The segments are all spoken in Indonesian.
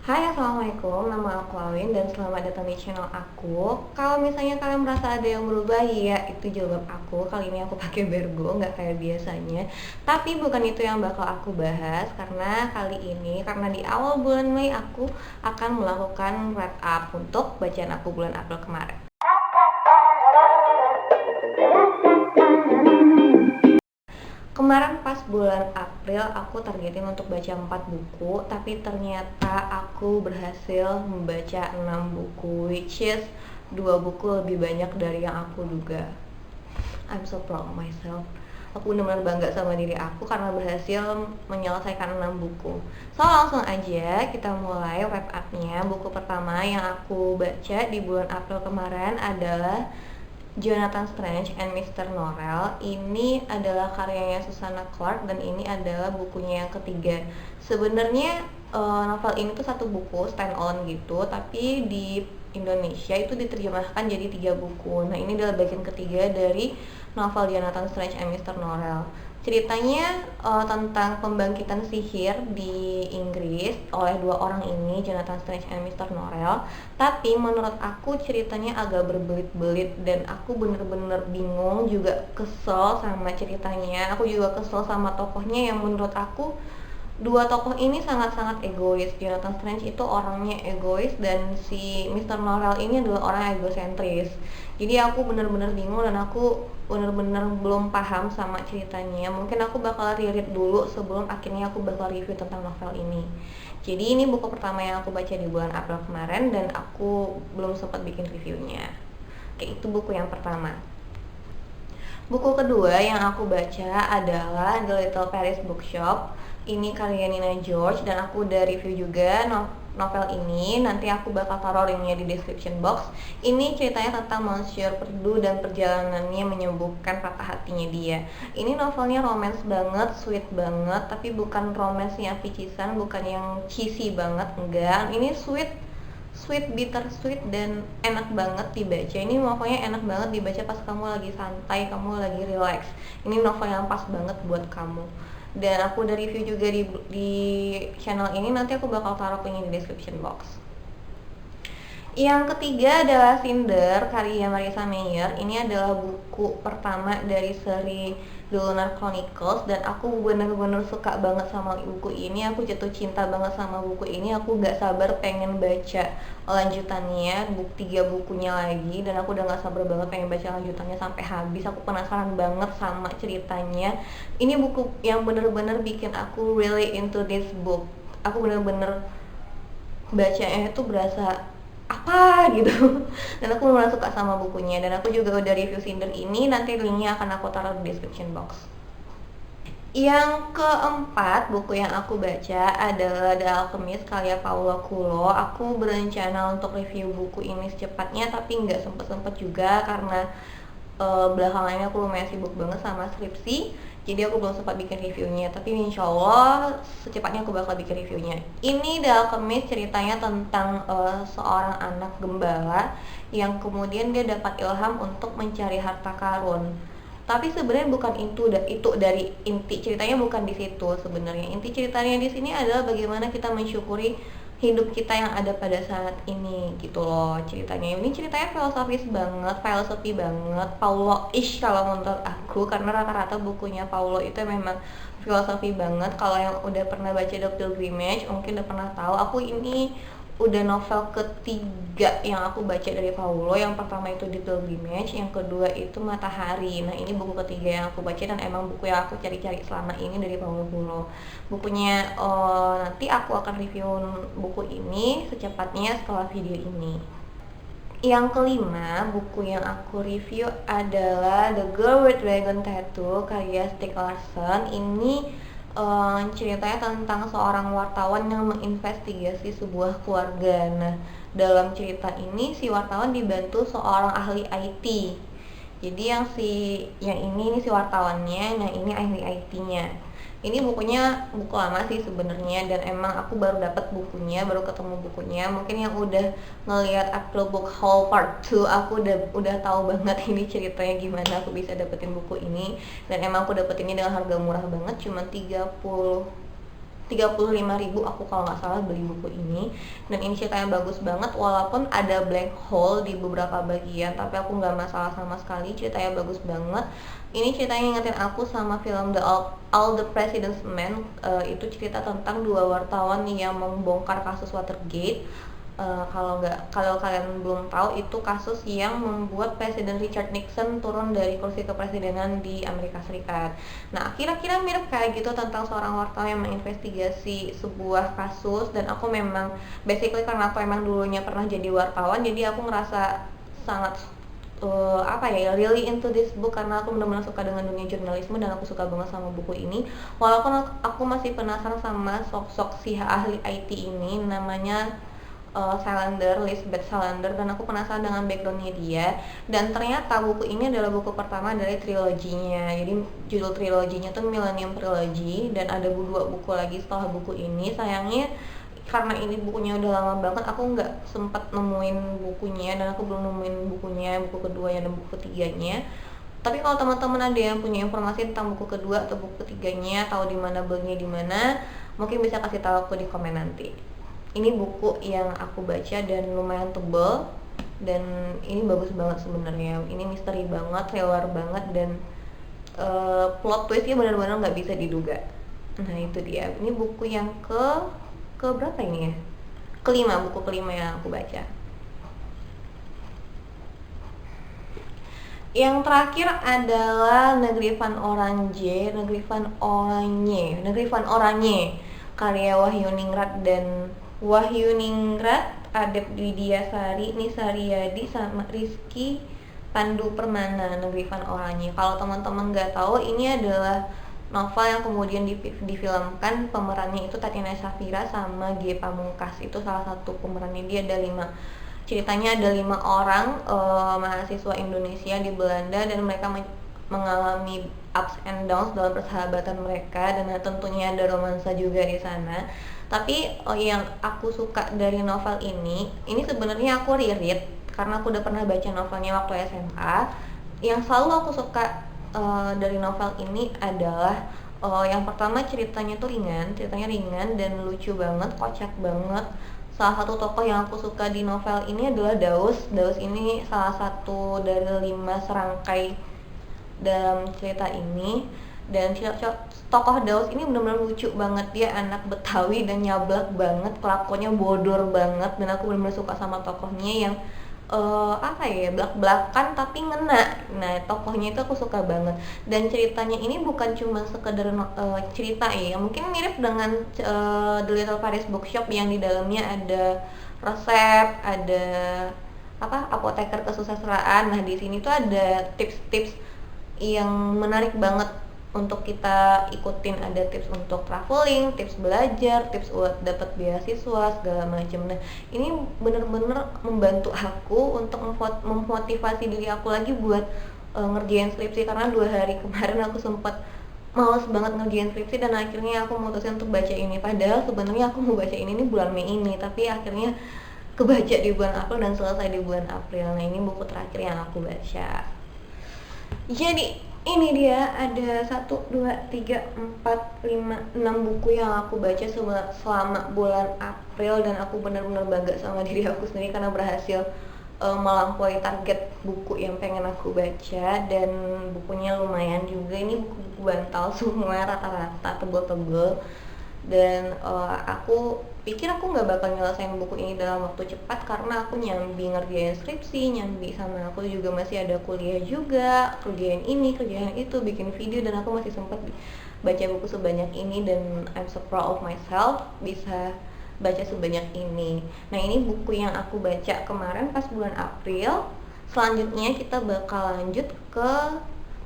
Hai, assalamualaikum. Nama aku Awin dan selamat datang di channel aku. Kalau misalnya kalian merasa ada yang berubah, ya itu jawab aku. Kali ini aku pakai Bergo, nggak kayak biasanya. Tapi bukan itu yang bakal aku bahas karena kali ini, karena di awal bulan Mei aku akan melakukan wrap up untuk bacaan aku bulan April kemarin. Kemarin pas bulan April aku targetin untuk baca 4 buku, tapi ternyata aku berhasil membaca 6 buku, which is 2 buku lebih banyak dari yang aku duga. I'm so proud of myself. Aku benar-benar bangga sama diri aku karena berhasil menyelesaikan 6 buku. So langsung aja kita mulai wrap up-nya. Buku pertama yang aku baca di bulan April kemarin adalah Jonathan Strange and Mr. Norrell. Ini adalah karyanya Susanna Clarke dan ini adalah bukunya yang ketiga. Sebenarnya novel ini tuh satu buku stand alone gitu, tapi di Indonesia itu diterjemahkan jadi 3 buku. Nah, ini adalah bagian ketiga dari novel Jonathan Strange and Mr. Norrell. Ceritanya tentang pembangkitan sihir di Inggris oleh 2 orang ini, Jonathan Strange and Mr. Norrell. Tapi menurut aku ceritanya agak berbelit-belit dan aku bener-bener bingung, juga kesel sama ceritanya. Aku juga kesel sama tokohnya yang menurut aku dua tokoh ini sangat-sangat egois. Jonathan Strange itu orangnya egois dan si Mr. Norrell ini adalah orang egosentris. Jadi aku bener-bener bingung dan aku bener-bener belum paham sama ceritanya. Mungkin aku bakal reread dulu sebelum akhirnya aku bakal review tentang novel ini. Jadi ini buku pertama yang aku baca di bulan April kemarin dan aku belum sempat bikin reviewnya. Oke, itu buku yang pertama. Buku kedua yang aku baca adalah The Little Paris Bookshop. Ini karya Nina George dan aku udah review juga novel ini. Nanti aku bakal taruh linknya di description box. Ini ceritanya tentang Monsieur Perdu dan perjalanannya menyembuhkan patah hatinya dia. Ini novelnya romance banget, sweet banget, tapi bukan romance yang picisan, bukan yang cheesy banget, enggak. Ini sweet, bitter sweet dan enak banget dibaca. Ini novelnya enak banget dibaca pas kamu lagi santai, kamu lagi relax. Ini novel yang pas banget buat kamu. Dan aku udah review juga di channel ini, nanti aku bakal taruh linknya di description box. Yang ketiga adalah Cinder karya Marissa Meyer. Ini adalah buku pertama dari seri The Lunar Chronicles dan aku bener-bener suka banget sama buku ini. Aku jatuh cinta banget sama buku ini. Aku gak sabar pengen baca lanjutannya, 3 bukunya lagi, dan aku udah gak sabar banget pengen baca lanjutannya sampai habis. Aku penasaran banget sama ceritanya. Ini buku yang bener-bener bikin aku really into this book. Aku bener-bener bacanya itu berasa apa gitu dan aku mulai suka sama bukunya dan aku juga udah review Cinder ini, nanti linknya akan aku taruh di description box. Yang keempat buku yang aku baca adalah The Alchemist karya Paulo Coelho. Aku berencana untuk review buku ini secepatnya tapi nggak sempet juga karena belakangan ini aku lumayan sibuk banget sama skripsi, jadi aku belum sempat bikin reviewnya, tapi insya Allah secepatnya aku bakal bikin reviewnya. Ini The Alchemist ceritanya tentang seorang anak gembala yang kemudian dia dapat ilham untuk mencari harta karun. Tapi sebenarnya bukan itu dari inti ceritanya, bukan di situ sebenarnya. Inti ceritanya di sini adalah bagaimana kita mensyukuri hidup kita yang ada pada saat ini gitu loh ceritanya. Ini ceritanya filosofi banget, Paulo-ish kalau menurut aku, karena rata-rata bukunya Paulo itu memang filosofi banget. Kalau yang udah pernah baca The Pilgrimage mungkin udah pernah tahu, aku ini udah novel ketiga yang aku baca dari Paulo. Yang pertama itu The Pilgrimage, yang kedua itu Matahari. Nah, ini buku ketiga yang aku baca dan emang buku yang aku cari-cari selama ini dari Paulo Coelho. Bukunya nanti aku akan review buku ini secepatnya setelah video ini. Yang kelima, buku yang aku review adalah The Girl with Dragon Tattoo karya Stieg Larsson. Ini ceritanya tentang seorang wartawan yang menginvestigasi sebuah keluarga. Nah, dalam cerita ini si wartawan dibantu seorang ahli IT. Jadi yang ini si wartawannya, nah ini ahli IT-nya. Ini bukunya buku lama sih sebenarnya dan emang aku baru dapat bukunya, baru ketemu bukunya. Mungkin yang udah ngelihat April Book Haul Part 2, aku udah tahu banget ini ceritanya gimana aku bisa dapetin buku ini. Dan emang aku dapetinnya dengan harga murah banget, cuma 30 35.000 aku kalau nggak salah beli buku ini. Dan ini ceritanya bagus banget, walaupun ada blank hole di beberapa bagian, tapi aku nggak masalah sama sekali, ceritanya bagus banget. Ini ceritanya ingetin aku sama film All the President's Men. Itu cerita tentang dua wartawan yang membongkar kasus Watergate. Kalau kalian belum tahu, itu kasus yang membuat Presiden Richard Nixon turun dari kursi kepresidenan di Amerika Serikat. Nah, kira-kira mirip kayak gitu tentang seorang wartawan yang menginvestigasi sebuah kasus. Dan aku memang basically karena aku emang dulunya pernah jadi wartawan, jadi aku ngerasa sangat really into this book, karena aku benar-benar suka dengan dunia jurnalisme dan aku suka banget sama buku ini. Walaupun aku masih penasaran sama sosok si ahli IT ini, namanya Salander, Lisbeth Salander, dan aku penasaran dengan backgroundnya dia. Dan ternyata buku ini adalah buku pertama dari triloginya. Jadi judul triloginya tuh Millennium Trilogy, dan ada dua buku lagi setelah buku ini. Sayangnya karena ini bukunya udah lama banget, aku nggak sempet nemuin bukunya, dan aku belum nemuin bukunya, buku keduanya dan buku ketiganya. Tapi kalau teman-teman ada yang punya informasi tentang buku kedua atau buku ketiganya, tahu di mana belinya di mana, mungkin bisa kasih tahu aku di komen nanti. Ini buku yang aku baca dan lumayan tebal, dan ini bagus banget sebenarnya. Ini misteri banget, thriller banget, dan plot twistnya benar-benar nggak bisa diduga. Nah itu dia. Ini buku yang ke berapa ini ya? Kelima, buku kelima yang aku baca. Yang terakhir adalah Negeri Van Oranje, karya Wahyu Ningrat, Adep Widiasari, Nisa Riyadi, sama Rizky Pandu Permana. Negeri Van Oranye. Kalau teman-teman nggak tahu, ini adalah novel yang kemudian difilmkan. Pemerannya itu Tatiana Shafira sama G Pamungkas, itu salah satu pemerannya. Dia ada 5. Ceritanya ada 5 orang mahasiswa Indonesia di Belanda, dan mereka mengalami ups and downs dalam persahabatan mereka, dan tentunya ada romansa juga di sana. Tapi yang aku suka dari novel ini sebenarnya aku reread karena aku udah pernah baca novelnya waktu SMA. Yang selalu aku suka dari novel ini adalah yang pertama, ceritanya ringan dan lucu banget, kocak banget. Salah satu tokoh yang aku suka di novel ini adalah Daus. Daus ini salah satu dari 5 serangkai dalam cerita ini. Dan tokoh Daus ini benar-benar lucu banget. Dia anak Betawi dan nyablak banget, kelakuannya bodor banget, dan aku benar-benar suka sama tokohnya yang belak-belakan tapi ngena. Nah, tokohnya itu aku suka banget. Dan ceritanya ini bukan cuma sekedar cerita ya, mungkin mirip dengan The Little Paris Bookshop yang di dalamnya ada resep, ada apoteker kesusastraan. Nah, di sini tuh ada tips-tips yang menarik banget untuk kita ikutin. Ada tips untuk traveling, tips belajar, tips buat dapat beasiswa, segala macam. Nah, ini bener-bener membantu aku untuk memotivasi diri aku lagi buat ngerjain skripsi, karena 2 hari kemarin aku sempat males banget ngerjain skripsi, dan akhirnya aku memutuskan untuk baca ini. Padahal sebenarnya aku mau baca ini bulan Mei ini, tapi akhirnya kebaca di bulan April dan selesai di bulan April. Nah, ini buku terakhir yang aku baca. Jadi ini dia, ada 1, 2, 3, 4, 5, 6 buku yang aku baca selama bulan April, dan aku benar-benar bangga sama diri aku sendiri karena berhasil melampaui target buku yang pengen aku baca. Dan bukunya lumayan juga, ini buku-buku bantal semua, rata-rata tebel-tebel. Dan aku pikir aku nggak bakal nyelesain buku ini dalam waktu cepat, karena aku nyambi ngerjain skripsi, sama aku juga masih ada kuliah juga, kerjain ini, kerjain itu, bikin video, dan aku masih sempat baca buku sebanyak ini. Dan I'm so proud of myself bisa baca sebanyak ini. Nah, ini buku yang aku baca kemarin pas bulan April. Selanjutnya kita bakal lanjut ke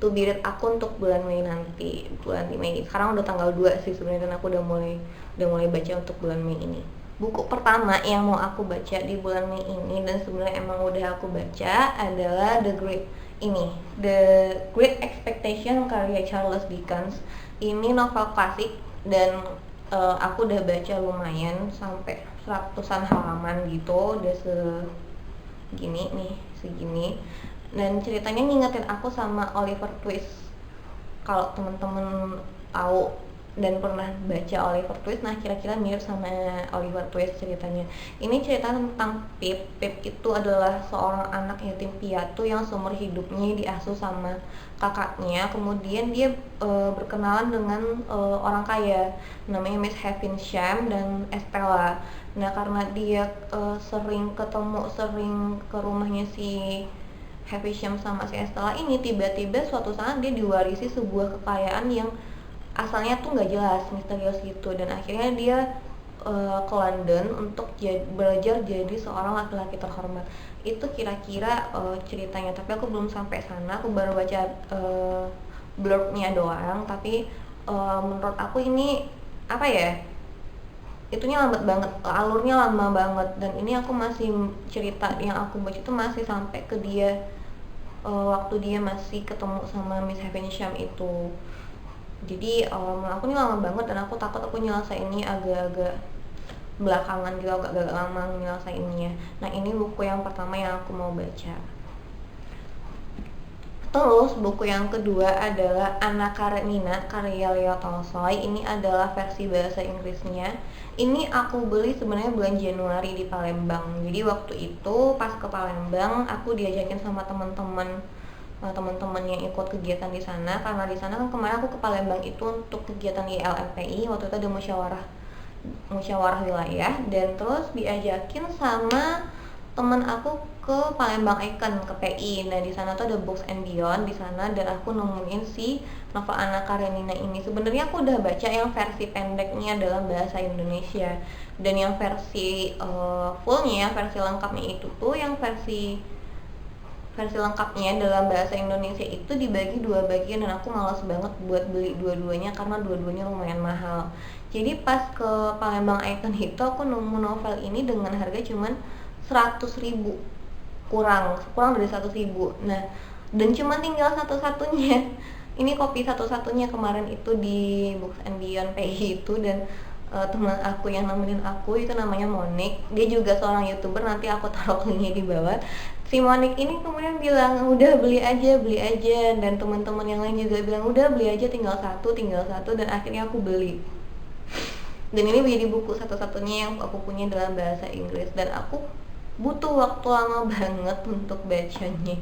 to be read aku untuk bulan Mei nanti, bulan Mei. Sekarang udah tanggal 2 sih sebenarnya, dan aku udah mulai baca untuk bulan Mei ini. Buku pertama yang mau aku baca di bulan Mei ini, dan sebenarnya emang udah aku baca, adalah The Great Expectation karya Charles Dickens. Ini novel klasik, dan aku udah baca lumayan sampai 100-an halaman gitu, udah segini. Dan ceritanya ngingetin aku sama Oliver Twist. Kalau temen-temen tahu dan pernah baca Oliver Twist. Nah, kira-kira mirip sama Oliver Twist ceritanya. Ini cerita tentang Pip. Pip itu adalah seorang anak yatim piatu yang seumur hidupnya diasuh sama kakaknya. Kemudian dia berkenalan dengan orang kaya namanya Miss Havisham dan Estella. Nah, karena dia sering ke rumahnya si Havisham sama si Estella ini, tiba-tiba suatu saat dia diwarisi sebuah kekayaan yang asalnya tuh nggak jelas, misterius gitu, dan akhirnya dia ke London untuk belajar jadi seorang laki-laki terhormat. Itu kira-kira ceritanya, tapi aku belum sampai sana, aku baru baca blurbnya doang. Tapi menurut aku ini apa ya, itunya lambat banget, alurnya lama banget, dan ini aku masih cerita yang aku baca itu masih sampai ke dia waktu dia masih ketemu sama Miss Havisham itu. Jadi aku ini lama banget dan aku takut aku nyelesainnya agak-agak belakangan juga, agak lama nyelesainnya. Nah, ini buku yang pertama yang aku mau baca. Terus buku yang kedua adalah Anna Karenina karya Leo Tolstoy. Ini adalah versi bahasa Inggrisnya. Ini aku beli sebenarnya bulan Januari di Palembang. Jadi waktu itu pas ke Palembang aku diajakin sama teman-teman yang ikut kegiatan di sana, karena di sana kan kemarin aku ke Palembang itu untuk kegiatan di LMPI. Waktu itu ada musyawarah wilayah, dan terus diajakin sama teman aku ke Palembang Icon, ke PI. Nah, di sana tuh ada Books and Beyond di sana, dan aku nemuin si novel Anna Karenina ini. Sebenarnya aku udah baca yang versi pendeknya dalam bahasa Indonesia, dan yang versi fullnya, versi lengkapnya itu tuh yang versi lengkapnya dalam bahasa Indonesia itu dibagi 2 bagian, dan aku malas banget buat beli dua-duanya karena dua-duanya lumayan mahal. Jadi pas ke Palembang Icon itu aku nemu novel ini dengan harga cuman 100.000, kurang dari 100.000. Nah, dan cuma tinggal satu-satunya. Ini kopi satu-satunya kemarin itu di Books and Beyond PI itu, dan teman aku yang nemenin aku itu namanya Monik. Dia juga seorang YouTuber, nanti aku taruh linknya di bawah. Si Monik ini kemudian bilang udah beli aja, dan teman-teman yang lain juga bilang udah beli aja, tinggal satu, dan akhirnya aku beli. Dan ini menjadi buku satu-satunya yang aku punya dalam bahasa Inggris, dan aku butuh waktu lama banget untuk bacanya.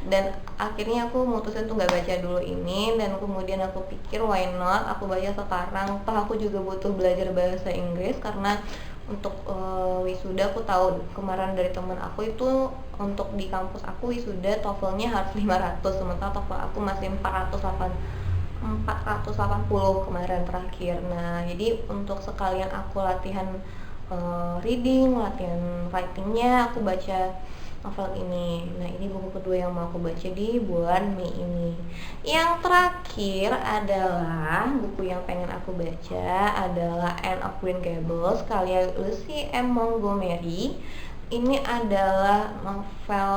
Dan akhirnya aku mutusin tuh nggak baca dulu ini, dan kemudian aku pikir why not aku baca sekarang, toh aku juga butuh belajar bahasa Inggris karena untuk wisuda. Aku tahu kemarin dari teman aku itu untuk di kampus aku wisuda TOEFL-nya harus 500, sementara TOEFL aku masih 480 kemarin terakhir. Nah, jadi untuk sekalian aku latihan reading, latihan writingnya, aku baca novel ini. Nah, ini buku kedua yang mau aku baca di bulan Mei ini. Yang terakhir adalah buku yang pengen aku baca adalah Anne of Green Gables karya Lucy M. Montgomery. Ini adalah novel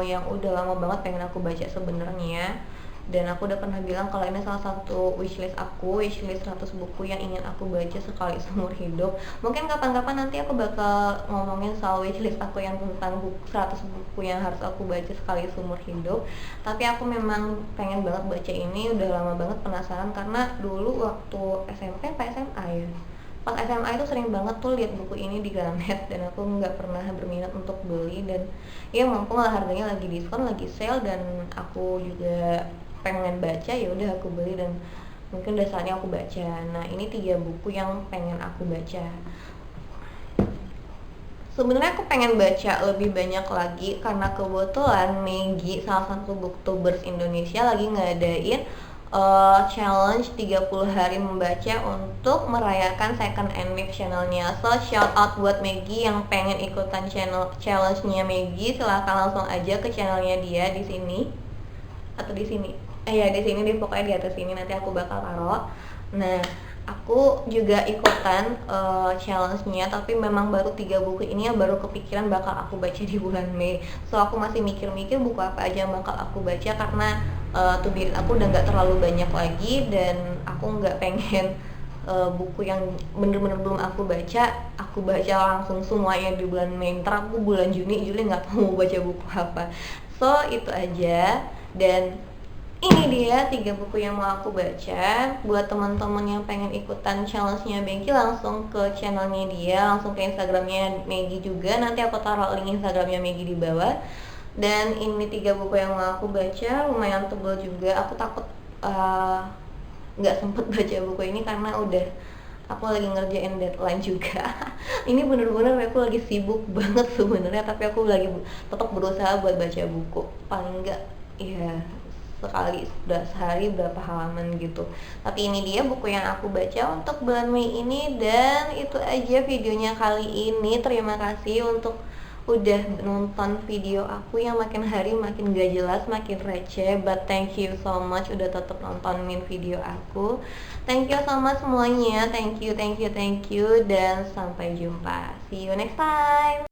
yang udah lama banget pengen aku baca sebenarnya, dan aku udah pernah bilang kalau ini salah satu wishlist 100 buku yang ingin aku baca sekali seumur hidup. Mungkin kapan-kapan nanti aku bakal ngomongin soal wishlist aku yang tentang 100 buku yang harus aku baca sekali seumur hidup. Tapi aku memang pengen banget baca ini, udah lama banget penasaran, karena dulu waktu SMP apa SMA ya, pas SMA itu sering banget tuh lihat buku ini di Gramet, dan aku nggak pernah berminat untuk beli. Dan ya mumpung lah harganya lagi diskon, lagi sale, dan aku juga pengen baca, ya udah aku beli, dan mungkin udah saatnya aku baca. Nah, ini 3 buku yang pengen aku baca. Sebenarnya aku pengen baca lebih banyak lagi karena kebetulan Maggie, salah satu booktubers Indonesia, lagi ngadain challenge 30 hari membaca untuk merayakan second anniversary channelnya. So shout out buat Maggie yang pengen ikutan challenge-nya Maggie, silahkan langsung aja ke channelnya dia di sini atau di sini. Ya di sini, pokoknya di atas sini nanti aku bakal taruh. Nah, aku juga ikutan challenge-nya, tapi memang baru 3 buku ini yang baru kepikiran bakal aku baca di bulan Mei. So aku masih mikir-mikir buku apa aja yang bakal aku baca, karena aku udah nggak terlalu banyak lagi, dan aku nggak pengen buku yang bener-bener belum aku baca langsung semuanya di bulan Mei. Ntar aku bulan Juli nggak tahu mau baca buku apa. So itu aja. Dan Ini dia 3 buku yang mau aku baca. Buat teman-teman yang pengen ikutan challenge-nya Bengki, langsung ke channelnya dia, langsung ke Instagramnya Maggie juga. Nanti aku taruh link Instagramnya Maggie di bawah. Dan ini 3 buku yang mau aku baca, lumayan tebal juga. Aku takut nggak sempet baca buku ini karena udah aku lagi ngerjain deadline juga. Ini bener-bener aku lagi sibuk banget sebenarnya, tapi aku lagi tetap berusaha buat baca buku. Paling enggak ya sekali sehari berapa halaman gitu. Tapi ini dia buku yang aku baca untuk bulan Mei ini, dan itu aja videonya kali ini. Terima kasih untuk udah nonton video aku yang makin hari makin gak jelas, makin receh, but thank you so much udah tetap nontonin video aku. Thank you so much semuanya, thank you, dan sampai jumpa, see you next time.